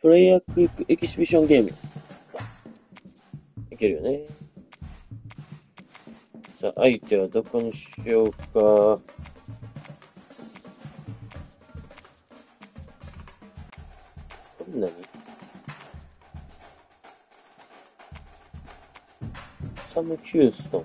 プレイヤークイックエキシビションゲーム。いけるよね。さあ、相手はどこにしようか。これ何？サム・ヒューストン。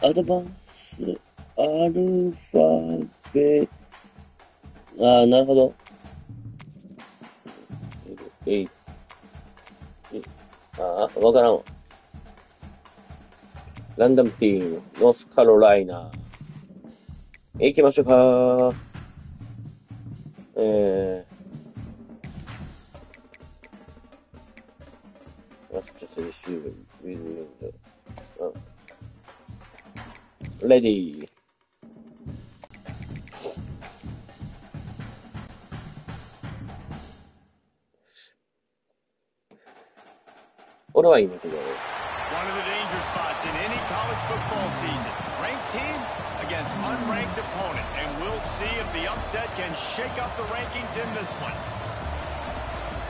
アドバンス、アルファベ、なるほど。わからんわ。ランダムティーム、ノースカロライナ。行きましょうか。Let's just receive it. Ready. 俺はいいんだけど。One of the danger spots in any college football season. Ranked team against unranked opponent. And we'll see if the upset can shake up the rankings in this one.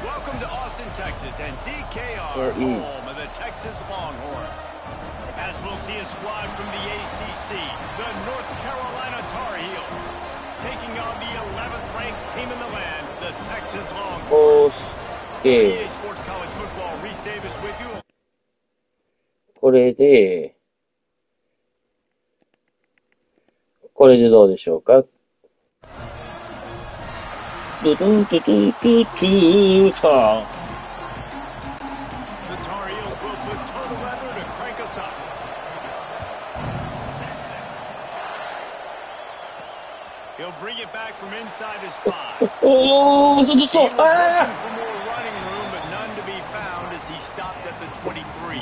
Welcome to Austin, Texas, and DKR, home of the Texas Longhorns. As we'll see a squad from the ACC, the North Carolina Tar Heels, taking on the 11th ranked team in the land, the Texas Longhorns. EA Sports College Football, Reese Davis with you. これでどうでしょうか。ドドンドドンドゥトゥーター。The Tar Heels will put total leather to crank us up. He'll bring it back from inside his spot. Oh, so He was looking for more running room, but none to be found as he stopped at the 23.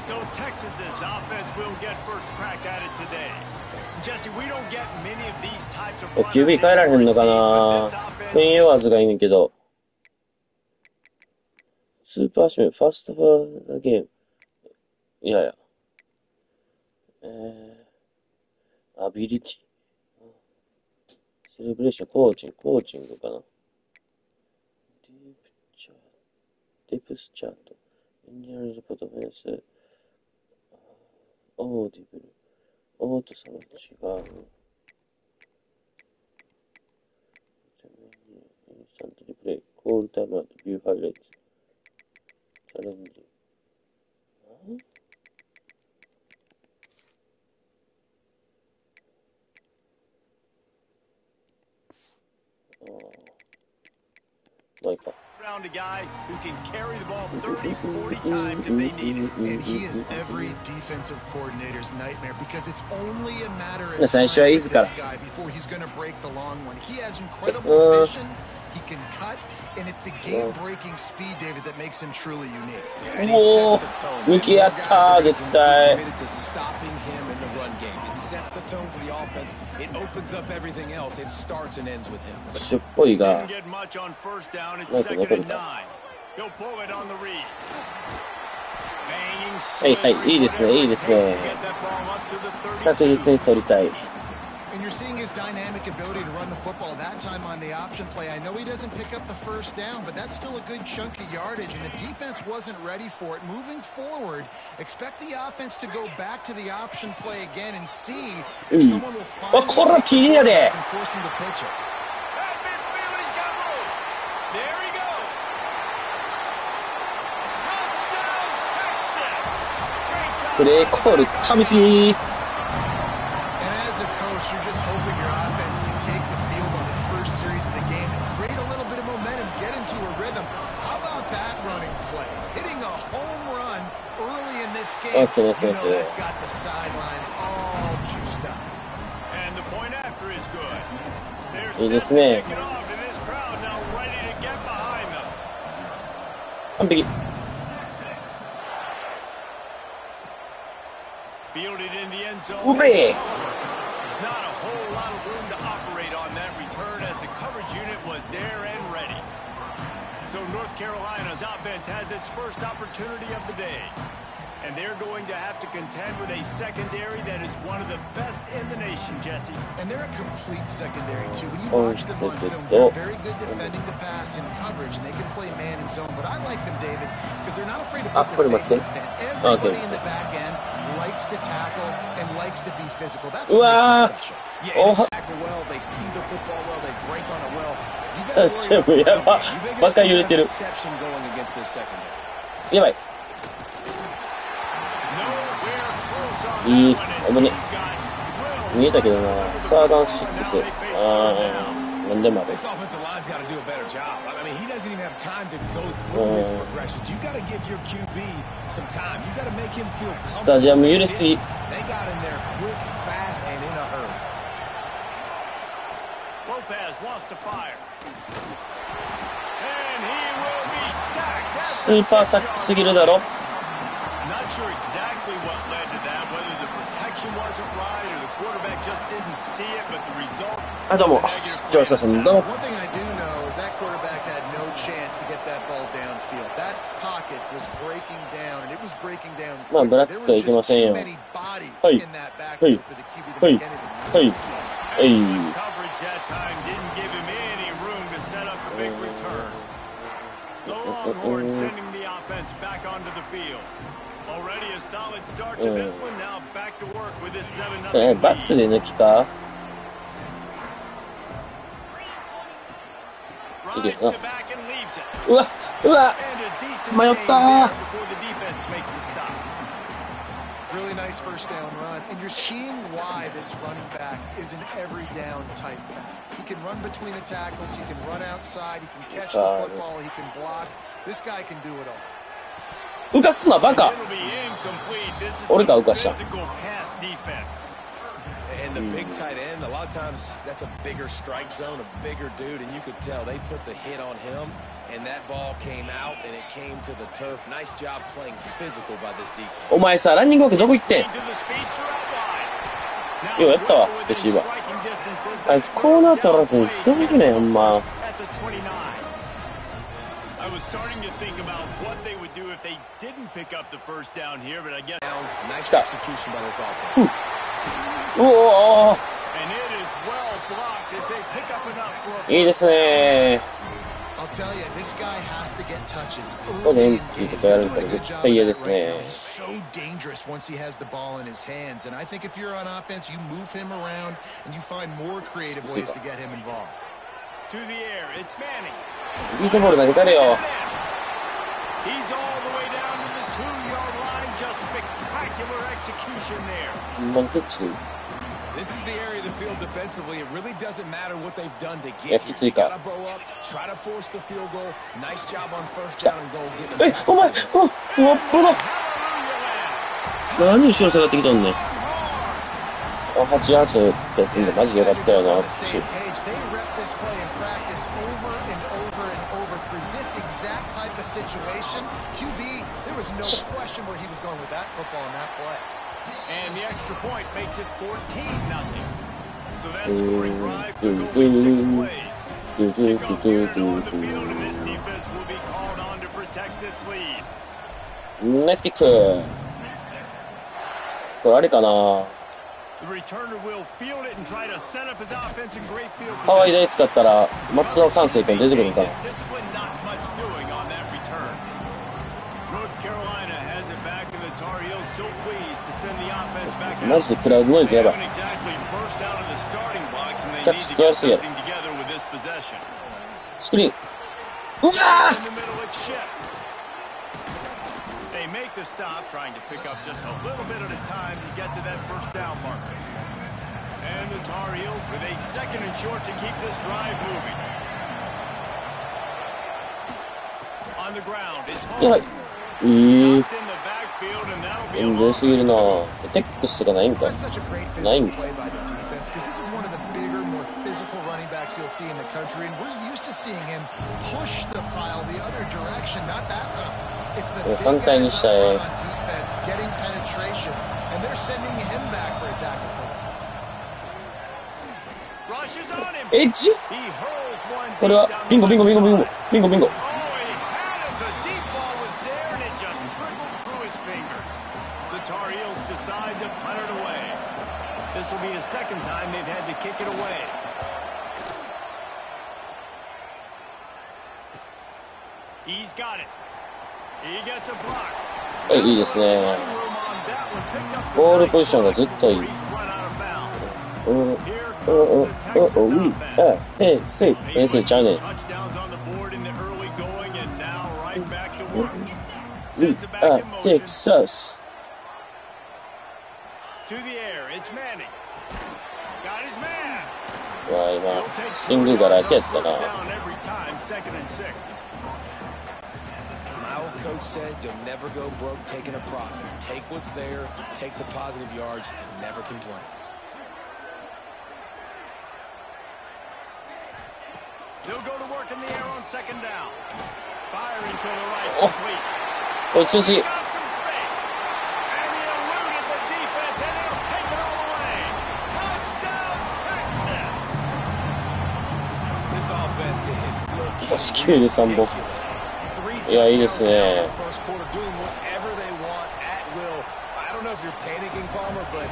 So Texas's offense will get first crack at it today. Jesse, we don't get many of these types of QB 変えられへんのかな。メインワーズがいいねんけど。スーパーシューファーストファーゲーム。いやいや。アビリティ。セレブレーション、コーチングかな。ディプスチャート。エンジニアリングポトフェース。オーディブル。オートさんは違う。インスタントリプレイ。コールタイムアウト。ビューハイライツ。チャレンジ。まあいいか。Around a guy who can carry the ball 30, 40 times if they need it. And he is every defensive coordinator's nightmare because it's only a matter of time最初はいいから。 this guy before he's going to break the long one. He has incredible vision. He can cut, and it's the game-breaking speed, David, that makes him truly unique. And he sets the tone. 抜きやったー、絶対。 Committed to stopping him in the run game. It sets the tone for the offense. It opens up everything else. It starts and ends with him. しょっぽいが。 Didn't get much on first down. It's マイク second 残る and か。 9. He'll pull it on the read. Banging はいはい、いいですね、いいですね。 to get that ball up to the 確実に取りたい。 And you're seeing his dynamic ability to run the football. That time on the option play, I know he doesn't pick up the first down, but that's still a good chunk of yardage, and the defense wasn't ready for it. Moving forward, expect the offense to go back to the option play again and see if someone will find himこれは TD やで。 and force him to pitch it. At midfield, he's got room. There he goes. Touchdown, Texas. Great job. プレーコール、神すぎ。 And as a coach, you're just hoping your offense can take the field on the first series of the game and create a little bit of momentum, get into a rhythm. How about that running play? Hitting a home run early in this game. Okay, You know that's got the sidelines all juiced up. And the point after is good. They're いいで set す to ね。 kick it off, and this crowd now ready to get behind them. 完璧。 Fielded in the end zone. うめえ。 Not a whole lot of room to operate on that return as the coverage unit was there and ready. North Carolina's offense has its first opportunity of the day. And they're going to have to contend with a secondary that is one of the best in the nation, Jesse. And they're a complete secondary, too. When you watch them on film, they're very good defending the pass and coverage, and they can play man and zone. But I like them, David, because they're not afraid to put their face in the fan. Everybody in the back end likes to tackle and likes to be physical. That's what makes them special. Yeah, they tackle well, they see the football well, they break on it well. You better worry about reception going against this secondary. やばい。いい、危ね。見えたけどな。サーダンシックス。なんでもある。スタジアム揺れすぎ。スーパーサックすぎるだろ。あ、どうも。ジョースさん、どうも。まあ、ブラックはいけませんよ。はい。はい。はい。はい。はい。バツで抜きかいけるな。うわうわ迷ったー。Really nice first down run, and you're seeing why this running back is an every down type back. He can run between the tackles, he can run outside, he can catch the football, he can block. This guy can do it all. 浮かすなバカ。俺が浮かした。And the big tight end, a lot of times that's a bigger strike zone, a bigger dude, and you could tell they put the hit on him, and that ball came out, and it came to the turf. Nice job playing physical by this defense. お前さ、ランニングワークどこ行ってん？ようやったわ、レシーバー。あいつコーナー取らずにどこ行くねん、ほんま。I was starting to think about what they would do if they didn't pick up the first down here, but I guess nice execution by this offense. Oh. And it is well blocked as they pick up enough for a いいですね。I'll tell you, this guy has to get touches. ここでエンティとかやるから絶対嫌ですね。He's so dangerous once he has the ball in his hands, and I think if you're on offense, you move him around and you find more creative ways to get him involved. To the air, it's Manning. いいところ投げたれよ。He's all the way down to the 2-yard line. Just spectacular execution there. This is the area of the field defensively. It really doesn't matter what they've done to get here. You gotta bow up, try to force the field goal. Nice job on first down and goal. Get them tackled. お前、何後ろ下がってきたんねん。88ってやってんでマジでよかったよな。Situation, QB, there was no question where he was going with that football in that play. And the extra point makes it 14-0. So that scoring drive took only 6 plays. Kickoff here to on the field, and this defense will be called on to protect this lead. ナイスキック。これあれかな。The returner will field it and try to set up his offense in great field position. ハワイで使ったら松田関西君出てくるかな。マジでクラウドノイズやばい。キャッチ強すぎやろ。スクリーン。うわThey make the stop, trying to pick up just a little bit at a time to get to that first down marker. And the Tar Heels with a second and short to keep this drive moving. On the ground, it's home. 出すぎるな。テックスとかないんか。ないんか。You'll see in the country, and we're used to seeing him push the pile the other direction. Not that time. It's the big guys up front on defense getting penetration, and they're sending him back for a tackle for that. Rushes on him. エッジ？これはビンゴビンゴビンゴビンゴビンゴビンゴ。He's got it. He gets a block. はい、いいですね。ボールポジションがずっといい。セーフ、フェンスちゃうねん。テキサス。今、シングが楽やったな。My old coach said you'll never go broke taking a profit. Take what's there, take the positive yards, and never complain. They'll go to work in the air on second down. Firing to the right, complete. It's just He's got some space. And he eluded the defense, and he'll take it all away. Touchdown, Texas! This offense is looking 確かに3本。いや、いいですね。first quarter doing whatever they want at will. I don't know if you're panicking, Palmer, but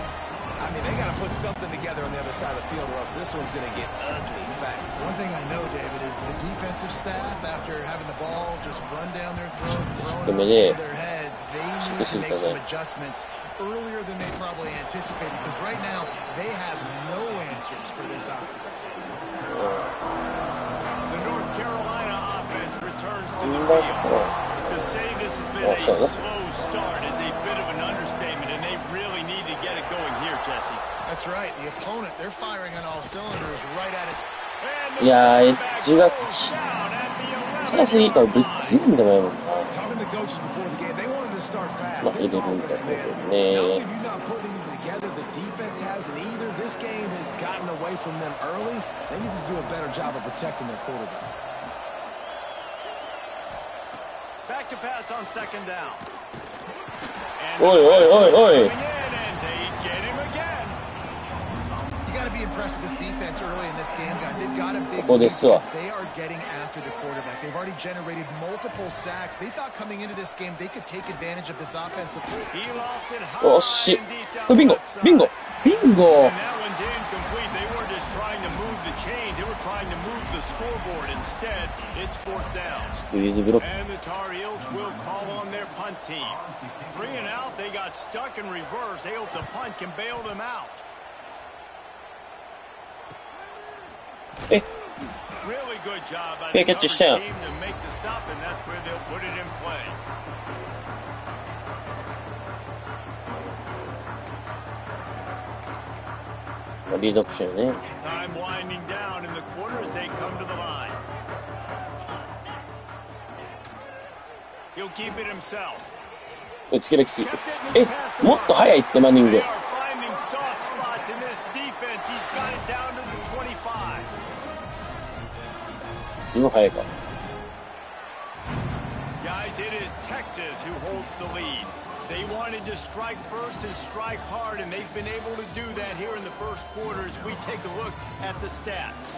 I mean they got to put something together on the other side of the field, or else this one's going to get ugly fast. One thing I know, David, is the defensive staff, after having the ball just run down their throat, throwing it over their heads, they need to make some adjustments earlier than they probably anticipated, because right now they have no answers for this offense. The North Carolina offense returns to the field. To say this has been a slow start is a bit of an understatement, and they really need to get it going here, Jesse. That's right. The opponent, they're firing on all cylinders right at it. いやー、エッジが辛すぎからぶっついんだよな。Talking to coaches before the game, they wanted to start fast. まあ、入れ This るんだ offense, け man, ど not ね。 only have you not put anything together, the defense hasn't either. This game has gotten away from them early. They need to do a better job of protecting their quarterback. Back to pass on second down. Oi, oi, oi, oi. And they get him again. You got to be impressed with this defense early in this game, guys. They've got a big ここ lead ですわ。 because they are getting after the quarterback. They've already generated multiple sacks. They thought coming into this game they could take advantage of this offensive play. He lost it high おっし。 and deep down これビンゴ the left ビンゴ side. ビンゴ And that one's incomplete. They weren't just trying to move the chains. They were trying to move the scoreboard. Instead, it's fourth down. スクイーズブロック。 And the Tar Heels will call on their punt team. 3 and out. They got stuck in reverse. They hope the punt can bail them out. え Really good job by キャ the ッチしたやん。 coverage team to make the stop, and that's where they'll put it in play. リードアップしてるね。 Time winding down in the quarter as they come to the line. He'll keep it himself. 打ち切れきすぎ。え、もっと早いってマニング。 They are finding soft spots in this defense. He's got it down to the 25. 今早いか。 Guys, it is Texas who holds the lead. They wanted to strike first and strike hard, and they've been able to do that here in the first quarter as we take a look at the stats.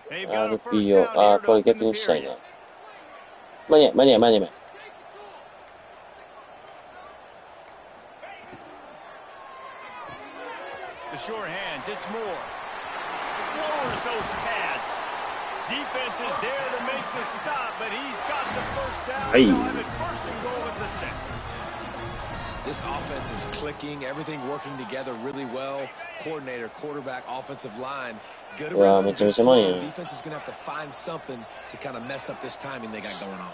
They've got a first RPO。 down あ here ー、こ to れ open 逆 the にしたい period. な。間に合い、間に合い、間に合い。 The short hands, it's Moore. Lowers those pads. Defense is there to make the stop, but he's got the first down. Hey. They'll have it first and goal at the 6. This offense is clicking, everything working together really well. Coordinator, quarterback, offensive line. Good Yeah, rhythm, me too, good somebody. flow. Defense is going to have to find something to kind of mess up this timing they got going on.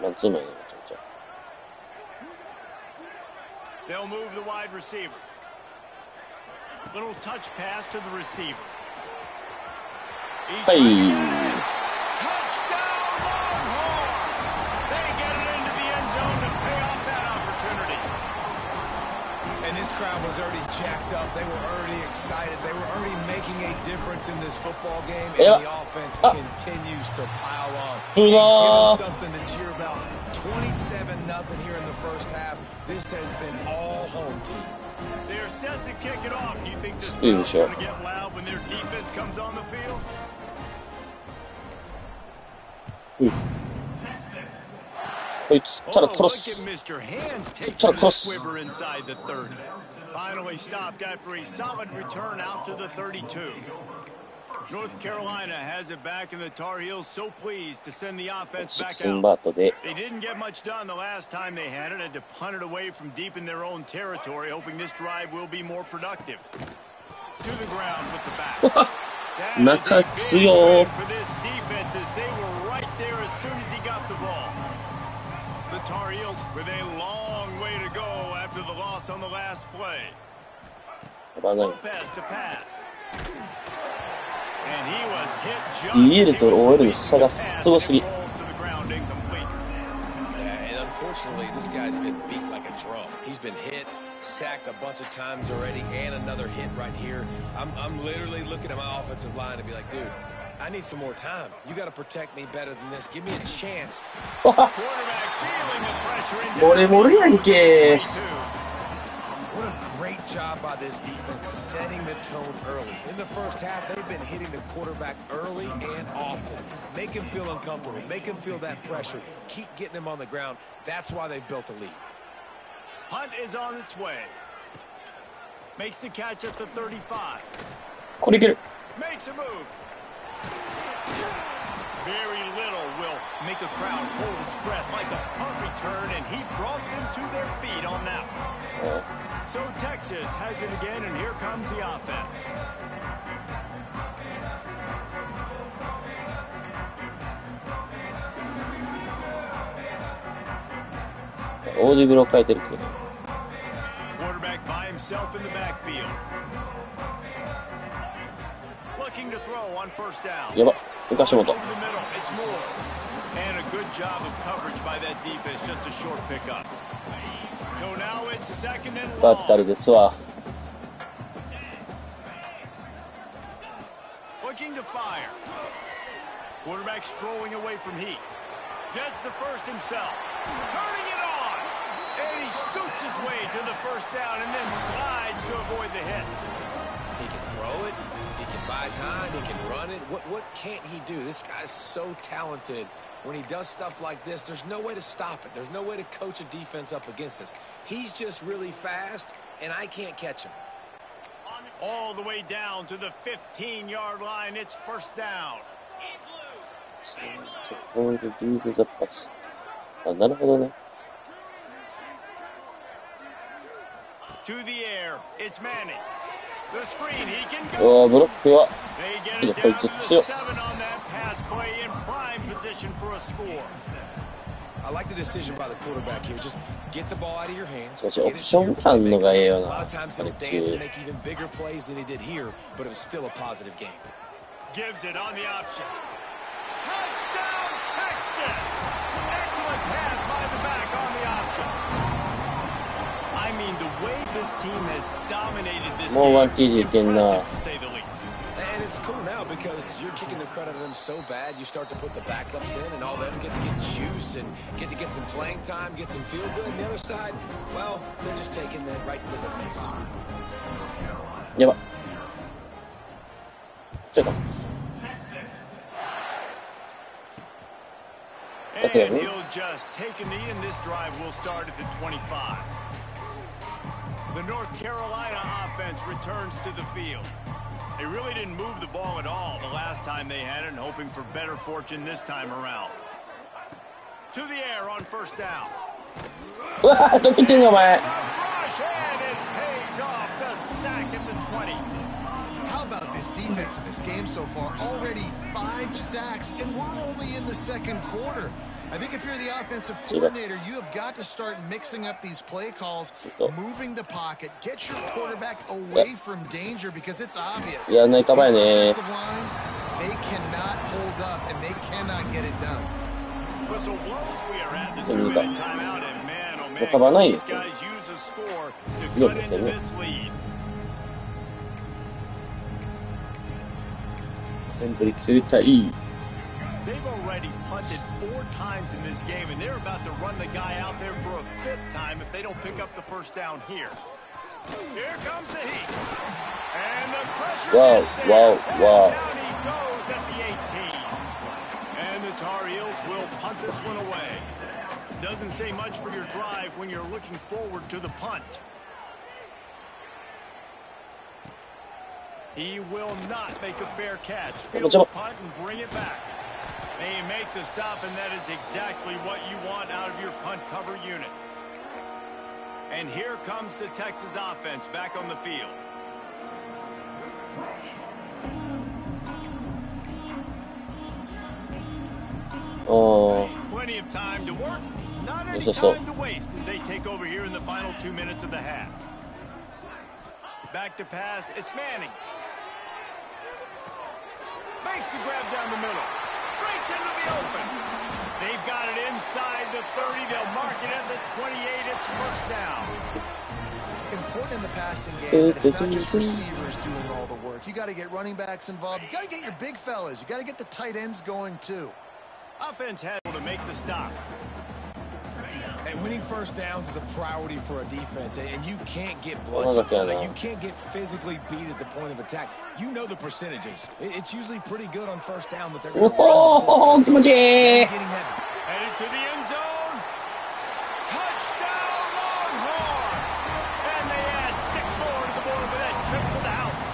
マンツーマンやな、ちょっと。 They'll move the wide receiver. Little touch pass to the receiver. He's はい。 trying to get it in. Touchdown, Longhorns! They get it into the end zone to pay off that opportunity. And this crowd was already jacked up. They were already excited. They were already making making a difference in this football game, and the offense continues to pile on. And give them something to cheer about. 27-0 here in the first half. This has been all home team. They're set to kick it off. You think this crowd's going to get loud when their defense comes on the field? Look at Mr. Hands take the squibber inside the 30. Finally stopped after a solid return out to the 32. North Carolina has it back, and the Tar Heels so pleased to send the offense back out. They didn't get much done the last time they had it. Had to punt it away from deep in their own territory, hoping this drive will be more productive. To the ground with the back. That is a big win for this defense, as they were right there as soon as he got the ball. The Tar Heels with a long way to go after the loss on the last play. Lopez to pass. And he was hit just to the ground incomplete. Yeah, and unfortunately, this guy's been beat like a drum. He's been hit, sacked a bunch of times already, and another hit right here. I'm literally looking at my offensive line and be like, dude, I need some more time. You got to protect me better than this. Give me a chance. Quarterback feeling the pressure in. What a great job by this defense setting the tone early. In the first half, they've been hitting the quarterback early and often. Make him feel uncomfortable. Make him feel that pressure. Keep getting him on the ground. That's why they've built a lead. Hunt is on its way. Makes the catch at the 35. Makes a move. Very little will make a crowd hold its breath like a punt return, and he brought them to their feet on that one. So Texas has it again, and here comes the offense. Quarterback by himself in the backfield. Looking to throw on first down. Over the middle, it's Moore. And a good job of coverage by that defense, just a short pickup. So now it's second and long. Looking to fire. Quarterback strolling away from heat. Gets the first himself. Turning it on. And he scoots his way to the first down and then slides to avoid the hit. He can throw it. He can buy time. He can run it. What can't he do? This guy's so talented. When he does stuff like this, there's no way to stop it. There's no way to coach a defense up against this. He's just really fast, and I can't catch him. All the way down to the 15-yard line. It's first down. To the air. It's Manning. The screen, he can go. They get it down to the 7 on that pass play, in prime position for a score. I like the decision by the quarterback here. Just get the ball out of your hands. A lot of times he'll dance and make even bigger plays than he did here, but it was still a positive game. Gives it on the option. Touchdown, Texas! Excellent pass by the back on the option. I mean, the way this team has dominated this game, impressive to say the least. And it's cool now because you're kicking the crud out of them so bad, you start to put the backups in, and all of them get to get juice and get to get some playing time, get some feel good. And the other side, well, they're just taking that right to the face. And he'll just take a knee, and this drive will start at the 25. The North Carolina offense returns to the field. They really didn't move the ball at all the last time they had it, and hoping for better fortune this time around. To the air on first down. And it pays off, the sack at the 20. How about this defense in this game so far? Already 5 sacks, and we're only in the second quarter. I think if you're the offensive coordinator, you have got to start mixing up these play calls, moving the pocket, get your quarterback away from danger, because it's obvious. This offensive line, they cannot hold up, and they cannot get it done. Whistle blows, we are at the 2-minute timeout, and man, oh man, these guys use a score to cut into this lead. 全部に通たい。They've already punted 4 times in this game, and they're about to run the guy out there for a 5th time if they don't pick up the first down here. Here comes the heat. And the pressure is there. Wow. Down he goes at the 18. And the Tar Heels will punt this one away. Doesn't say much for your drive when you're looking forward to the punt. He will not make a fair catch. Field the punt and bring it back. They make the stop, and that is exactly what you want out of your punt cover unit. And here comes the Texas offense back on the field. Oh. Plenty of time to work. Not any time to waste as they take over here in the final 2 minutes of the half. Back to pass. It's Manning. Makes the grab down the middle. Breaks into the open. They've got it inside the 30. They'll mark it at the 28. It's first down. Important in the passing game that it's not just receivers doing all the work. You got to get running backs involved. You got to get your big fellas. You got to get the tight ends going too. Offense had to make the stop. And winning first downs is a priority for a defense, and you can't get bludgeoned. You can't get physically beat at the point of attack. You know the percentages. It's usually pretty good on first down that they're going to run. Getting that. Headed to the end zone. Touchdown, Longhorns! And they add 6 more to the board with that trip to the house.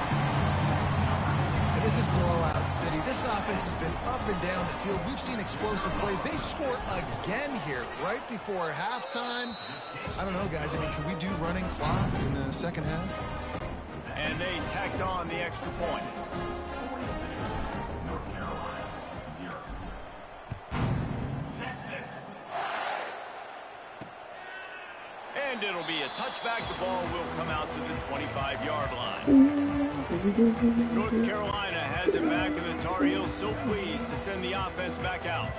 And this is blowout city. This offense has been up and down the field. We've seen explosive plays. They score again here right before halftime. I don't know, guys. I mean, can we do running clock in the second half? And they tacked on the extra point. And it'll be a touchback. The ball will come out to the 25-yard line. North Carolina has it back, and the Tar Heels so pleased to send the offense back out.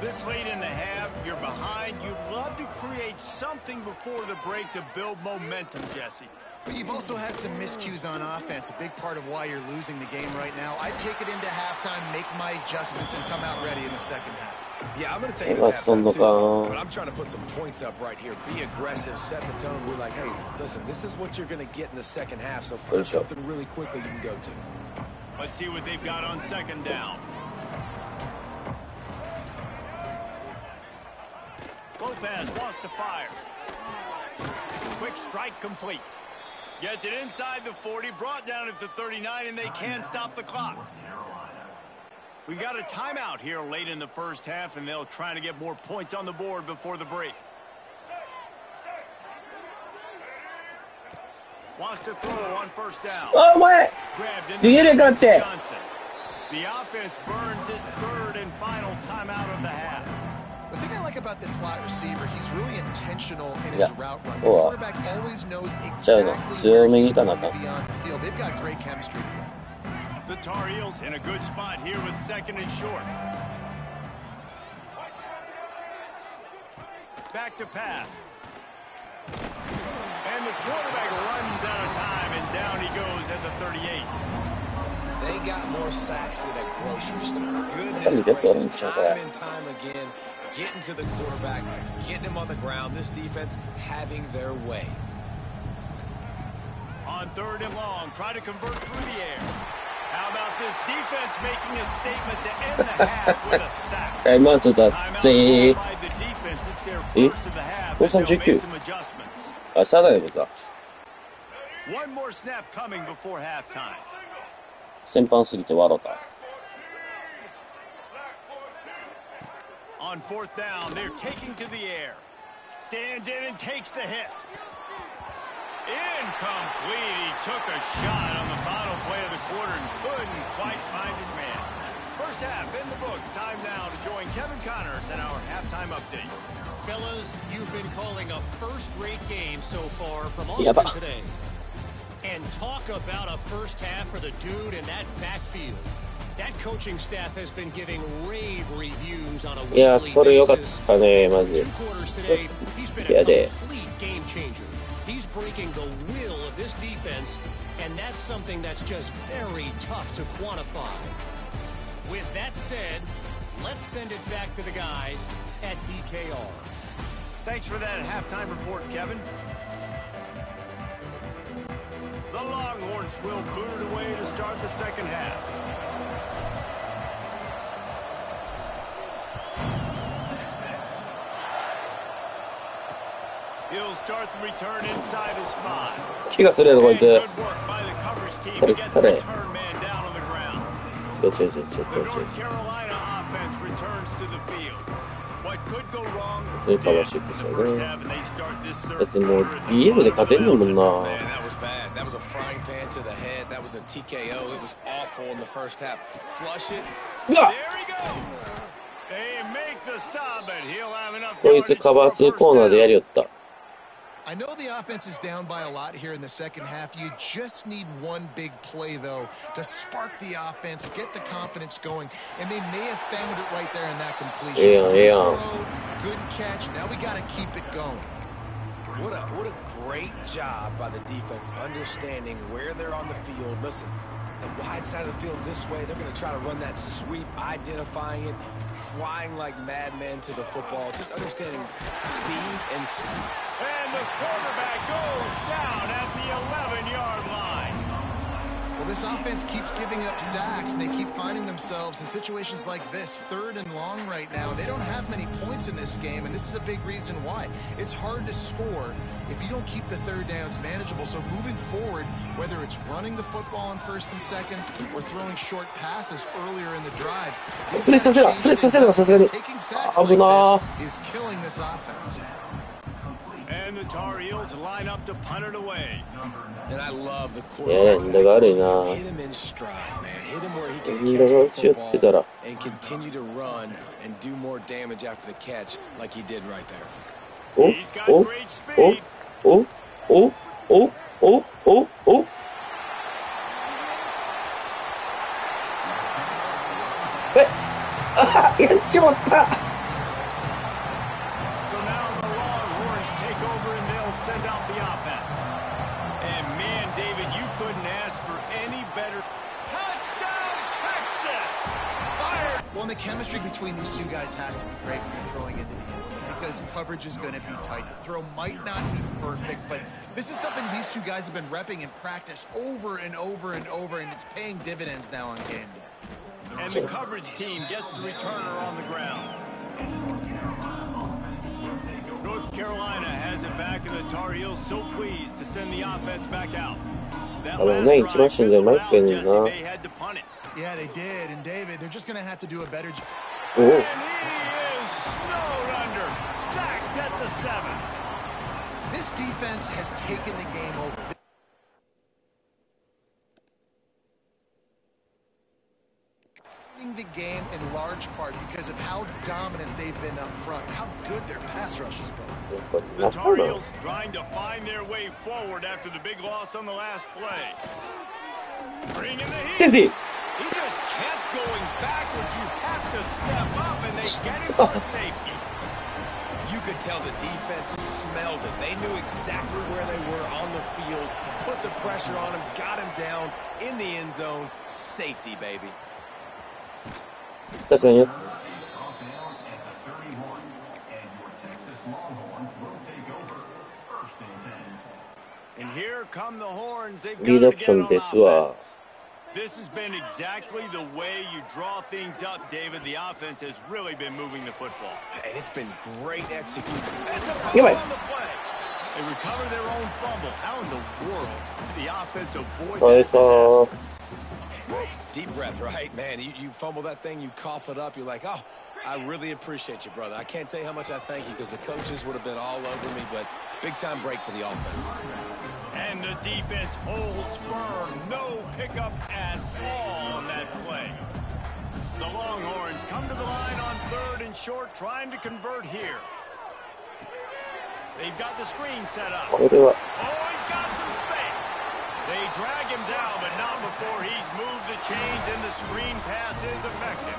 This late in the half, you're behind. You'd love to create something before the break to build momentum, Jesse. But you've also had some miscues on offense, a big part of why you're losing the game right now. I'd take it into halftime, make my adjustments, and come out ready in the second half. Yeah, I'm going to take it to halftime too, but I'm trying to put some points up right here. Be aggressive, set the tone. We're like, hey, listen, this is what you're going to get in the second half, so find something really quickly you can go to. Let's see what they've got on second down. Lopez wants to fire. Quick strike complete. Gets it inside the 40, brought down at the 39, and they can't stop the clock. We got a timeout here late in the first half, and they'll try to get more points on the board before the break. Wants to throw on first down. Oh, what? Johnson. The offense burns his third and final timeout of the half. The thing I like about this slot receiver, he's really intentional in his route run. The quarterback always knows exactly where he's going to be on the field. They've got great chemistry together. The Tar Heels in a good spot here with second and short. Back to pass. And the quarterback runs out of time, and down he goes at the 38. They got more sacks than a grocery store. Goodness gracious, time and time again, getting to the quarterback, getting him on the ground. This defense having their way. On third and long, try to convert through the air. How about this defense making a statement to end the half with a sack? Timeout by the defense. It's their first of the half. They'll make some adjustments. One more snap coming before halftime. 先般すぎて笑った。 On fourth down, they're taking to the air. Stands in and takes the hit. Incomplete. He took a shot on the final play of the quarter and couldn't quite find his man. First half in the books. Time now to join Kevin Connors in our halftime update. Fellas, you've been calling a first-rate game so far from Austin today. And talk about a first half for the dude in that backfield. That coaching staff has been giving rave reviews on a weekly basis. 2 quarters today, he's been a complete game changer. He's breaking the will of this defense, and that's something that's just very tough to quantify. With that said, let's send it back to the guys at DKR. Thanks for that halftime report, Kevin. The Longhorns will boot it away to start the second half. He'll start the return inside his 5. 気がするやろこいつ。 Good work by the coverage team to get the return man down on the ground. The North Carolina offense returns to the field. What could go wrong did in the first half, and they start this third だってもう BL で勝てんのもんな。 Man, that was bad. That was a frying pan to the head. That was a TKO. It was awful in the first half. Flush it. うわ There he goes. They make the stop, but he'll have enough こいつカバー2コーナーでやりよった。 I know the offense is down by a lot here in the second half. You just need one big play, though, to spark the offense, get the confidence going, and they may have found it right there in that completion. Good throw, good catch. Now we got to keep it going. What a great job by the defense understanding where they're on the field. Listen, the wide side of the field is this way. They're going to try to run that sweep, identifying it, flying like madmen to the football, just understanding speed and speed. And the quarterback goes down at the 11-yard line. Well, this offense keeps giving up sacks, and they keep finding themselves in situations like this, 3rd and long right now. They don't have many points in this game, and this is a big reason why. It's hard to score if you don't keep the third downs manageable. So moving forward, whether it's running the football on 1st and 2nd or throwing short passes earlier in the drives, taking sacks like this is killing this offense. And the Tar Heels line up to punt it away. And I love the quarterback. Hit him in stride, man. Hit him where he can catch the football and continue to run and do more damage after the catch like he did right there. He's got great speed. Send out the offense. And man, David, you couldn't ask for any better. Touchdown, Texas! Fired! Well, and the chemistry between these two guys has to be great when you're throwing into the end zone because coverage is going to be tight. The throw might not be perfect, but this is something these two guys have been repping in practice over and over and over, and it's paying dividends now on game day. And the coverage team gets the returner on the ground. North Carolina has it back, and the Tar Heels so pleased to send the offense back out. That last drive fizzled out, Jesse, they had to punt it. Yeah, they did. And David, they're just going to have to do a better job. And he is snowed under, sacked at the 7. This defense has taken the game over. The game in large part because of how dominant they've been up front, how good their pass rush has been. The Tar Heels trying to find their way forward after the big loss on the last play. Bring in the heat. Safety. He just kept going backwards. You have to step up, and they get him for safety. You could tell the defense smelled it. They knew exactly where they were on the field, put the pressure on him, got him down in the end zone. Safety, baby. That's it. And here come the horns. They've Lead got to get option on ですわ。 offense. This has been exactly the way you draw things up, David. The offense has really been moving the football. And it's been great execution. That's a fumble on the play. They recover their own fumble. How in the world did the offense avoid that disaster? Deep breath, right? Man, you fumble that thing, you cough it up, you're like, oh, I really appreciate you, brother. I can't tell you how much I thank you because the coaches would have been all over me, but big-time break for the offense. And the defense holds firm. No pickup at all on that play. The Longhorns come to the line on 3rd and short, trying to convert here. They've got the screen set up. Oh, he's got some space. They drag him down, but not before he's moved the chains, and the screen pass is effective.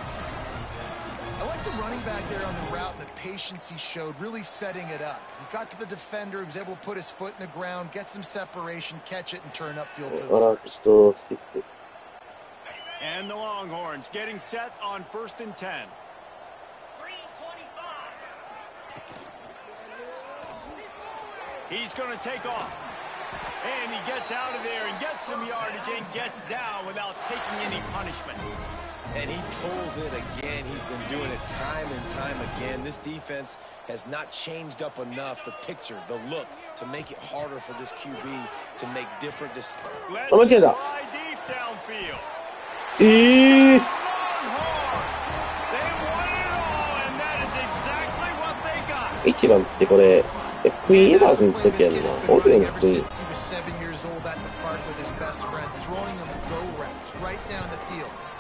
I like the running back there on the route and the patience he showed, really setting it up. He got to the defender, he was able to put his foot in the ground, get some separation, catch it, and turn upfield for the first. And the Longhorns getting set on 1st and 10. He's going to take off. And he gets out of there and gets some yardage and gets down without taking any punishment. And he pulls it again. He's been doing it time and time again. This defense has not changed up enough the picture, the look, to make it harder for this QB to make different decisions. Let's fly deep downfield. Longhorn. They won it all, and that is exactly what they got. 1番ってこれ、クイーンエバーズの時やるな。オリオンのクイーン。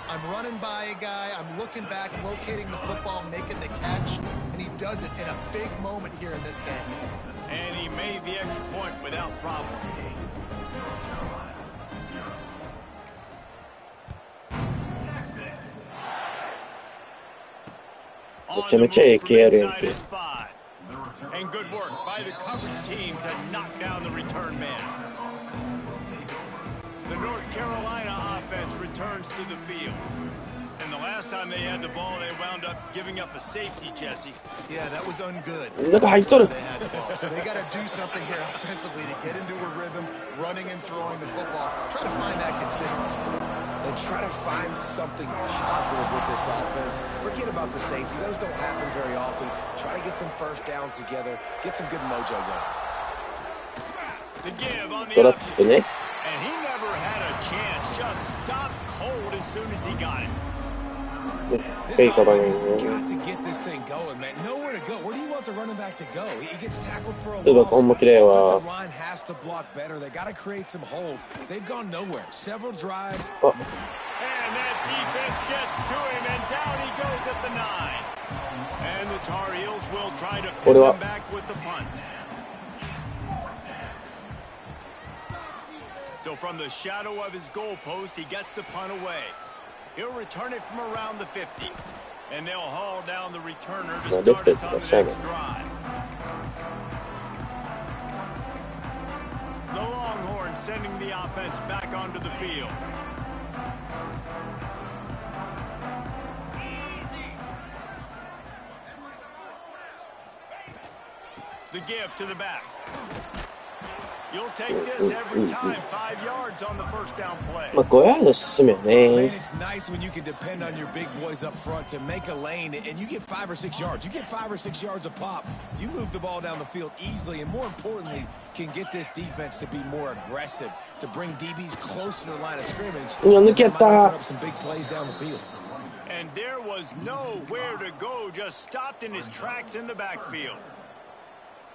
I'm running by a guy, I'm looking back, locating the football, making the catch, and he does it in a big moment here in this game. And he made the extra point without problem. And good work by the coverage team to knock down the return man. The North Carolina offense returns to the field. And the last time they had the ball, they wound up giving up a safety, Jesse. Yeah, that was ungood. Look at how they had the ball. So they got to do something here offensively to get into a rhythm, running and throwing the football. Try to find that consistency. And try to find something positive with this offense. Forget about the safety. Those don't happen very often. Try to get some first downs together. Get some good mojo going. The give on the option. And he never had a chance. Just stopped cold as soon as he got it. This offense has got to get this thing going, man. Nowhere to go. Where do you want the running back to go? He gets tackled for a loss. Offensive line has to block better. They got to create some holes. They've gone nowhere. Several drives. And that defense gets to him, and down he goes at the 9. And the Tar Heels will try to pin him back with the punt. So from the shadow of his goalpost, he gets the punt away. He'll return it from around the 50. And they'll haul down the returner to start us on the next drive. The Longhorns sending the offense back onto the field. The give to the back. You'll take this every time. 5 yards on the first down play. Man, it's nice when you can depend on your big boys up front to make a lane, and you get 5 or 6 yards. You get 5 or 6 yards a pop. You move the ball down the field easily, and more importantly, can get this defense to be more aggressive, to bring DBs close to the line of scrimmage. Put up some big plays down the field. And there was nowhere to go. Just stopped in his tracks in the backfield.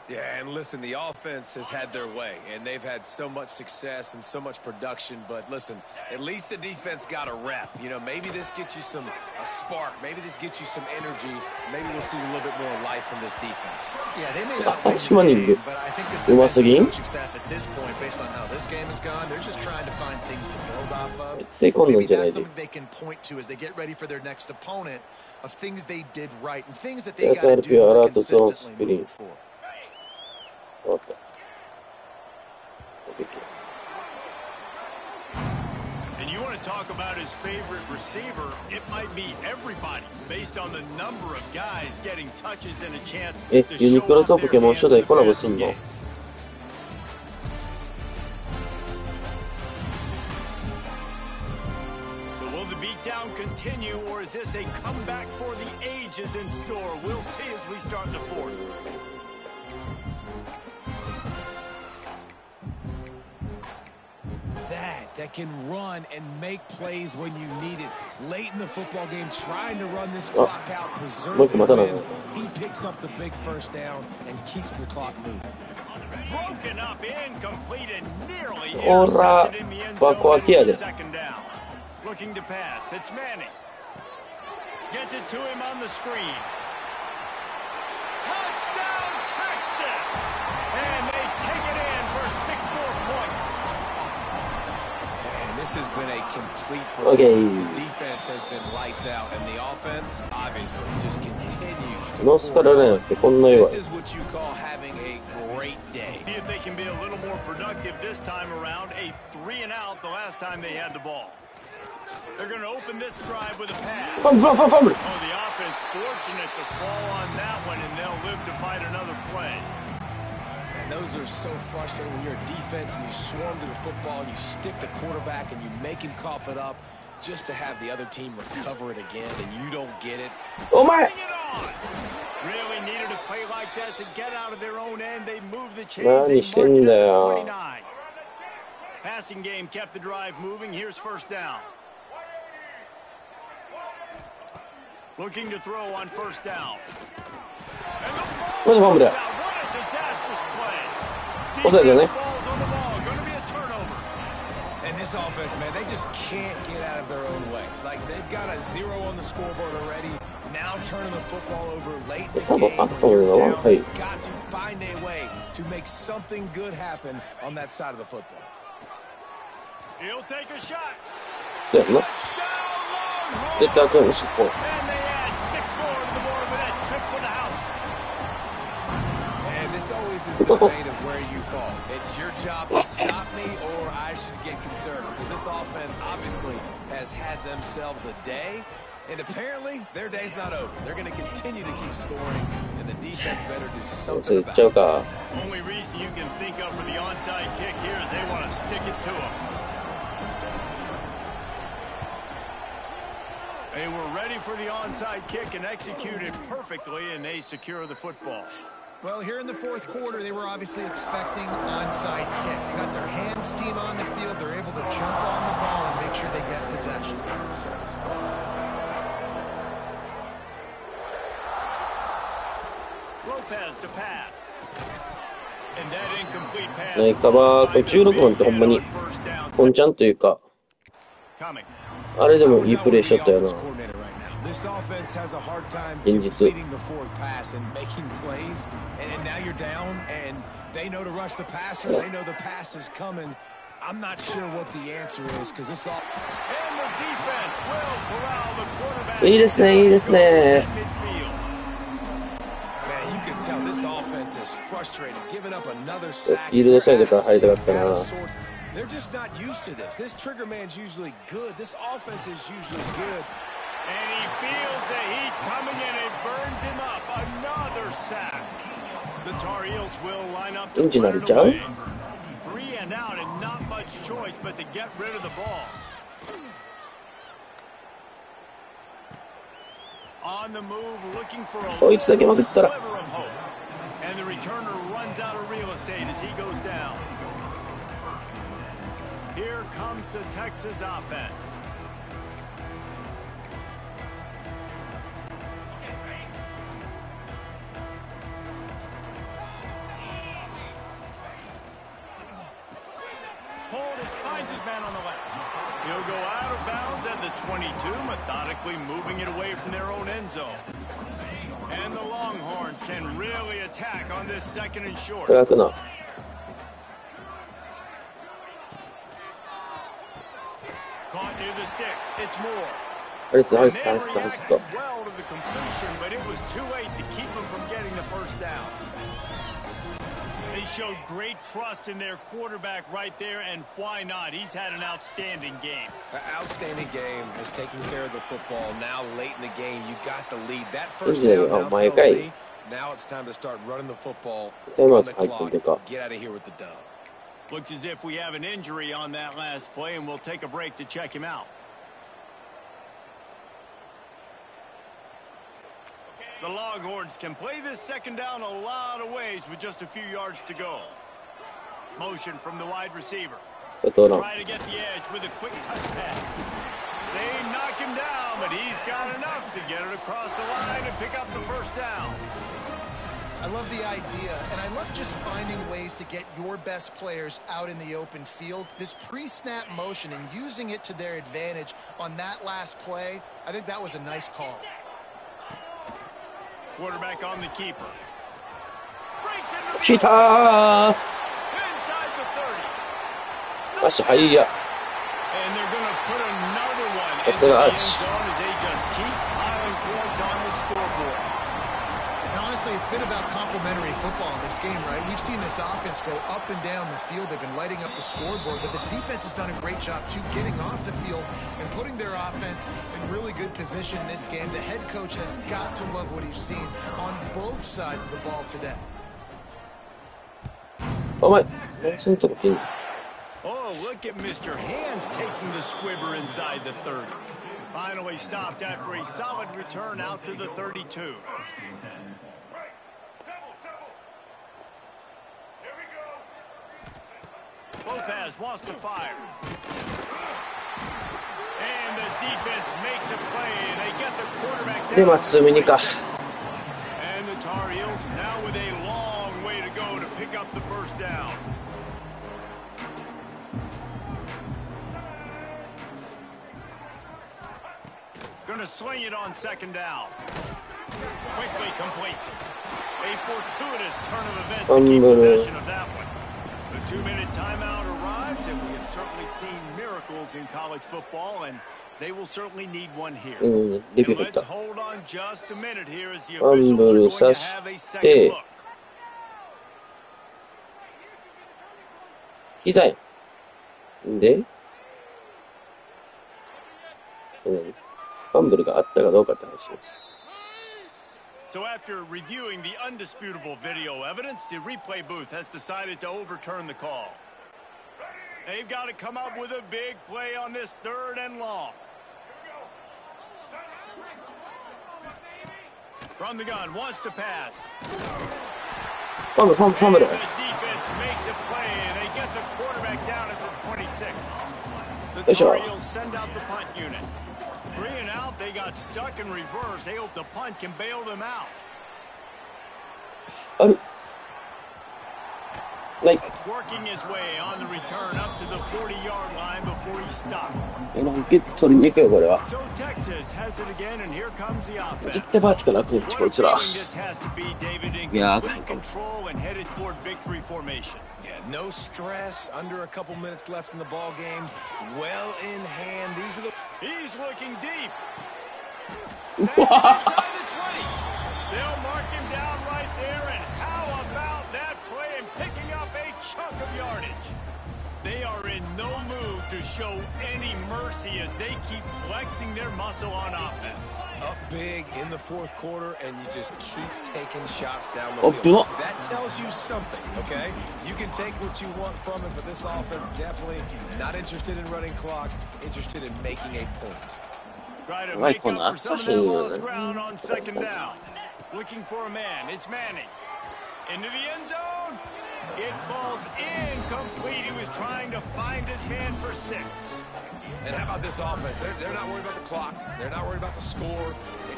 Yeah, and listen, the offense has had their way, and they've had so much success and so much production. But listen, at least the defense got a rep. You know, maybe this gets you a spark. Maybe this gets you some energy. Maybe we'll see a little bit more life from this defense. Yeah, they may not win the game, but I think this coaching staff at this point, based on how this game has gone, they're just trying to find things to build off of. Maybe that's something they can point to as they get ready for their next opponent, of things they did right and things that they got to do more consistently moving forward. Okay. And you want to talk about his favorite receiver, it might be everybody based on the number of guys getting touches and a chance to show off their hands in the passing game. So will the beatdown continue, or is this a comeback for the ages in store? We'll see as we start the fourth. That can run and make plays when you need it. Late in the football game, trying to run this clock out, preserve the win. He picks up the big first down and keeps the clock moving. Broken up, incomplete, and nearly intercepted in the end zone on the second down. Looking to pass, it's Manning. Gets it to him on the screen. Touchdown, Texas! And they take it in for 6 more points. This has been a complete performance. The defense has been lights out, and the offense obviously just continues to pour. This is what you call having a great day. See if they can be a little more productive this time around. A 3-and-out the last time they had the ball. They're going to open this drive with a pass. ファンブル。 Oh, the offense fortunate to fall on that one, and they'll live to fight another play. And those are so frustrating when you're a defense and you swarm to the football and you stick the quarterback and you make him cough it up just to have the other team recover it again and you don't get it. お前 Bring it on! Really needed a play like that to get out of their own end. They moved the chains. 何 They してん marked it だ at よ。 29. Passing game kept the drive moving. Here's first down. Looking to throw on first down. And the ball これでファンブル comes out. What a disastrous play. 抑えたよね Defense falls on the ball. Going to be a turnover. And this offense, man, they just can't get out of their own way. Like, they've got a 0 on the scoreboard already. Now turning the football over late in the game. When you're down, they've got to find a way to make something good happen on that side of the football. He'll take a shot. そうやんな Touchdown, Longhorns. 絶対あかんよしっぽ And they add 6 more to the board with that trip to the house. And this always is the debate of where you fall. It's your job to stop me or I should get concerned because this offense obviously has had themselves a day. And apparently, their day's not over. They're going to continue to keep scoring, and the defense better do そ something れ言っ about ちゃう it. か Only reason you can think of for the onside kick here is they want to stick it to him. They were ready for the onside kick and executed perfectly, and they secure the football. Well, here in the fourth quarter, they were obviously expecting onside kick. They got their hands team on the field. They're able to jump on the ball and make sure they get possession. Lopez to pass. And that incomplete pass. 何かはこれ16番ってほんまに本ちゃんというか Coming. あれでもいいプレーしちゃったよな This offense has a hard time 現実 completing the forward pass and making plays. And now you're down, and they know to rush the passer. They know the pass is coming. I'm not sure what the answer is because this all. And the defense will corral the quarterback. いいですねいいですね Midfield. Man, you can tell this offense is frustrated, giving up another フ sack. ィールドサイドから入りたかったな They're just not used to this. This trigger man's usually good. This offense is usually good. And he feels the heat coming in. It burns him up. Another sack. The Tar Heels will line up to Engine put it out of away. 3 and out and not much choice but to get rid of the ball. On the move, looking for a こいつだけまくったら sliver of hope. And the returner runs out of real estate as he goes down. Here comes the Texas offense. Hold it, finds his man on the left. He'll go out of bounds at the 22, methodically moving it away from their own end zone. And the Longhorns can really attack on this second and short. 暗くな Caught near the sticks. It's Moore. あれっすねあれっ And す they ねあれっすねあれっす reacted ね well to the completion, but it was too late to keep them from getting the first down. They showed great trust in their quarterback right there, and why not? He's had an outstanding game. An outstanding game, has taken care of the football. Now late in the game, you got the lead. That first down now tells me now it's time to start running the football on the clock. Get out of here with the dub. Looks as if we have an injury on that last play, and we'll take a break to check him out. The Longhorns can play this second down a lot of ways with just a few yards to go. Motion from the wide receiver. Try to get the edge with a quick touch pass. They knock him down, but he's got enough to get it across the line and pick up the first down. I love the idea, and I love just finding ways to get your best players out in the open field. This pre-snap motion and using it to their advantage on that last play, I think that was a nice call. Quarterback on the keeper. Breaks into the 来た inside the 30. 足速いや And they're going to put another one That's in the an end arch. zone as they just keep piling points on the scoreboard. And honestly, it's been about complementary football in this game, right? We've seen this offense go up and down the field. They've been lighting up the scoreboard, but the defense has done a great job, too, getting off the field and putting their offense in really good position in this game. The head coach has got to love what he's seen on both sides of the ball today. Oh, look at Mr. Hands taking the squibber inside the 30. Finally stopped after a solid return out to the 32. Lopez wants to fire. And the defense makes a play, and they get the quarterback down. And the Tar Heels now with a long way to go to pick up the first down. Gonna sling it on second down. Quickly complete. A fortuitous turn of events to keep possession of that one. The 2-minute timeout arrives, and we have certainly seen miracles in college football, and they will certainly need one here. And let's hold on just a minute here as the officials are going to have a second look. 膝やんで、ファンブルがあったかどうかって話。So after reviewing the undisputable video evidence, the replay booth has decided to overturn the call. They've got to come up with a big play on this 3rd and long. From the gun, wants to pass. Fumble. And the defense makes a play, and they get the quarterback down at the 26. The Tar Heels send out the punt unit. 3 and out, they got stuck in reverse. They hope the punt can bail them out. Working his way on the return up to the 40-yard line before he stopped. So Texas has it again, and here comes the offense. What a feeling this has to be, David, in complete control and headed toward victory formation. Yeah, no stress, under a couple minutes left in the ball game. Well in hand. These are the... He's looking deep. Snapping inside the 20. They'll mark him down right there, and how about that play and picking up a chunk of yardage? They are in no mood to show any mercy as they keep flexing their muscle on offense. Up big in the 4th quarter, and you just keep taking shots down the field. That tells you something, okay? You can take what you want from it, but this offense definitely not interested in running clock, interested in making a point. Try to make up for some of that lost ground on second down. Looking for a man. It's Manning. Into the end zone. It falls incomplete. He was trying to find his man for 6. And how about this offense? They're not worried about the clock. They're not worried about the score.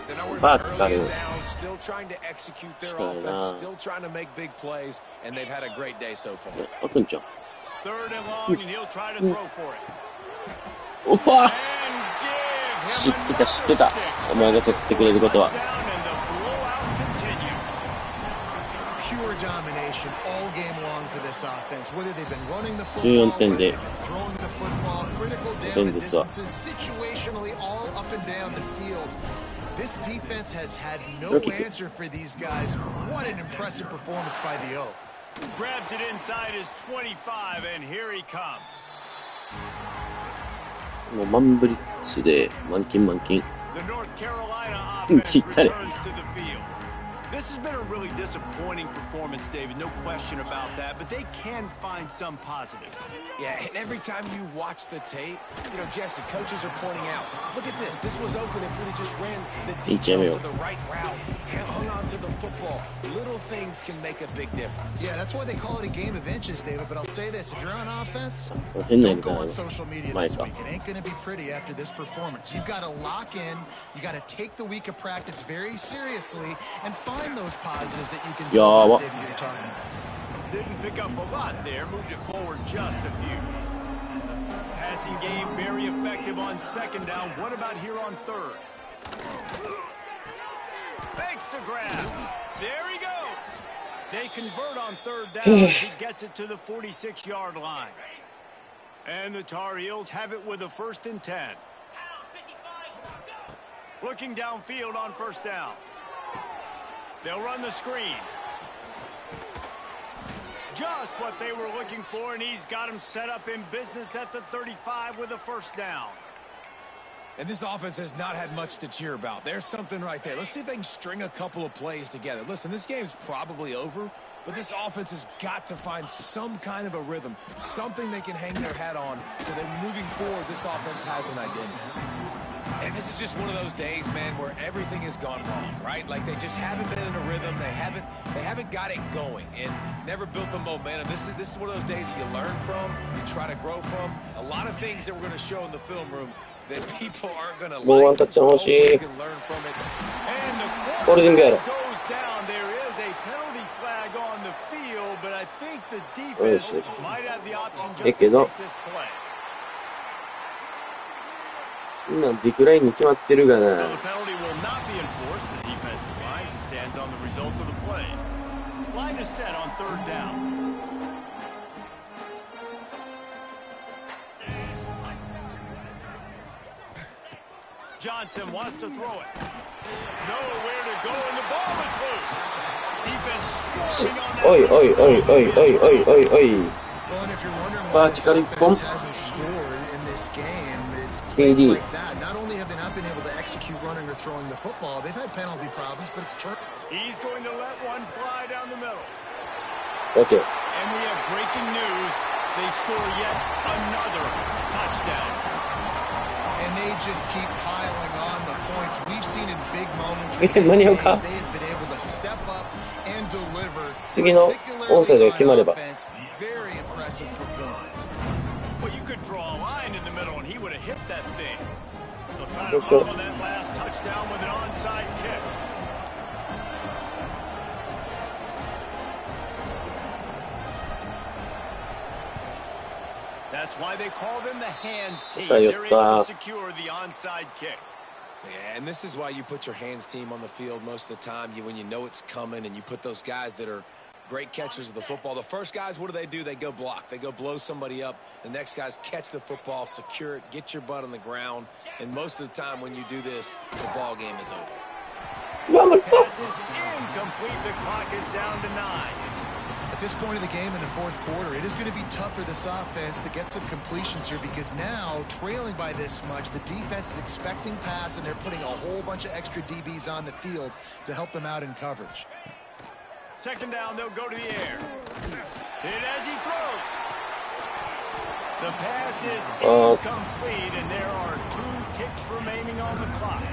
They're not worried about early and down. Still trying to execute their offense. Still trying to make big plays. And they've had a great day so far. 3rd and long, and he'll try to throw for it. 知ってた。お前が取ってくれることは。Pure domination all game long for this offense. Whether they've been running the football, whether they've been throwing the football, critical down and distances, situationally all up and down the field. This defense has had no answer for these guys. What an impressive performance by the O. Grabs it inside his 25, and here he comes. もうマンブリッツで満勤。The North Carolina offense returns to the field. This has been a really disappointing performance, David. No question about that, but they can find some positive. Yeah, and every time you watch the tape, you know, Jesse, coaches are pointing out, look at this. This was open if we just ran the details to the right route, hung on to the football. Little things can make a big difference. Yeah, that's why they call it a game of inches, David. But I'll say this, if you're on offense, don't go on social media this week. It ain't going to be pretty after this performance. You've got to lock in. You got to take the week of practice very seriously and find those positives that you can do, David, you're talking about. Didn't pick up a lot there. Moved it forward just a few. Passing game very effective on second down. What about here on 3rd? Fakes to grab. There he goes. They convert on 3rd down. He gets it to the 46-yard line. And the Tar Heels have it with a 1st and 10. Looking downfield on 1st down. They'll run the screen. Just what they were looking for, and he's got him set up in business at the 35 with a first down. And this offense has not had much to cheer about. There's something right there. Let's see if they can string a couple of plays together. Listen, this game's probably over, but this offense has got to find some kind of a rhythm, something they can hang their hat on so that moving forward, this offense has an identity. And this is just one of those days, man, where everything has gone wrong, right? Like they just haven't been in a rhythm. They haven't got it going and never built the momentum. This is one of those days that you learn from, you try to grow from. A lot of things that we're going to show in the film room that people aren't going to like. Wa'n tatouchdown欲しい。You can learn from it. And the ホールディングやろ。 goes down. There is a penalty flag on the field, but I think the defense might have the option just to take this play. みんなビッグラインに決まってるがな。 So the penalty will not be enforced. The defense declines and stands on the result of the play. Line is set on third down. Johnson wants to throw it. Nowhere to go, and the ball is loose. Defense swarming on that. おいおいおいおいおいおいおいおい。 Well, and if you're wondering why this offense hasn't scored in this game, it's plays like that. Not only have they not been able to execute running or throwing the football, they've had penalty problems, but it's turned. He's going to let one fly down the middle. Okay. And we have breaking news. They score yet another touchdown. And they just keep piling on the points. We've seen in big moments. 見て間に合うか。 They have been able to step up and deliver. 次の音声で決まれば。 Very impressive performance. Well, you could draw a line in the middle, and he would have hit that thing. They'll try to follow that last touchdown with an onside kick. That's why they call them the hands team. They're able to secure the onside kick. Yeah, and this is why you put your hands team on the field most of the time. When you know it's coming, and you put those guys that are great catchers of the football. The first guys, what do? They go block. They go blow somebody up. The next guys catch the football, secure it, get your butt on the ground. And most of the time when you do this, the ball game is over. Pass is incomplete. The clock is down to 9. At this point in the game in the fourth quarter, it is going to be tough for this offense to get some completions here because now, trailing by this much, the defense is expecting pass, and they're putting a whole bunch of extra DBs on the field to help them out in coverage. Second down, they'll go to the air. Hit as he throws. The pass is incomplete, and there are 2 ticks remaining on the clock.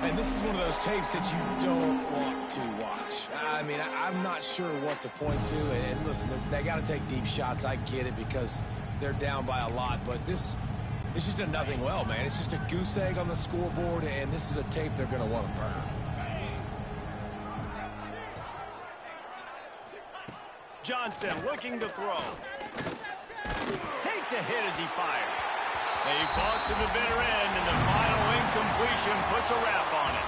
And this is one of those tapes that you don't want to watch. I mean, I'm not sure what to point to. And listen, they got to take deep shots. I get it because they're down by a lot. But it's just a nothing well, man. It's just a goose egg on the scoreboard, and this is a tape they're going to want to burn. Johnson looking to throw. Takes a hit as he fires. They fought to the bitter end, and the final incompletion puts a wrap on it.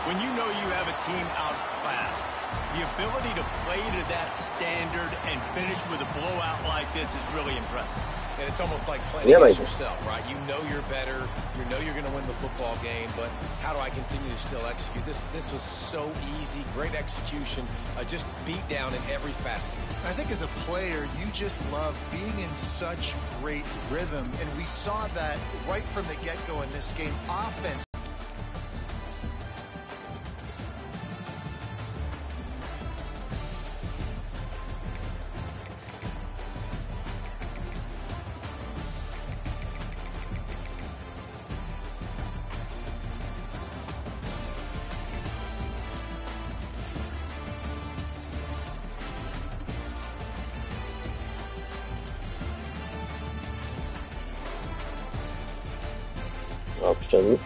When you know you have a team outclassed, the ability to play to that standard and finish with a blowout like this is really impressive. And it's almost like playing against yourself, right? You know you're better. You know you're going to win the football game, but how do I continue to still execute? This was so easy. Great execution. Just beat down in every facet. I think as a player, you just love being in such great rhythm, and we saw that right from the get-go in this game. Offense. Option.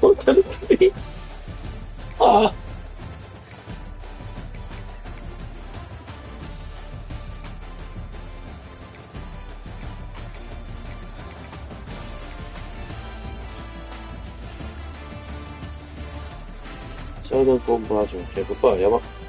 トータルプレイ。ああ。シャドウコンバージョン100%やば。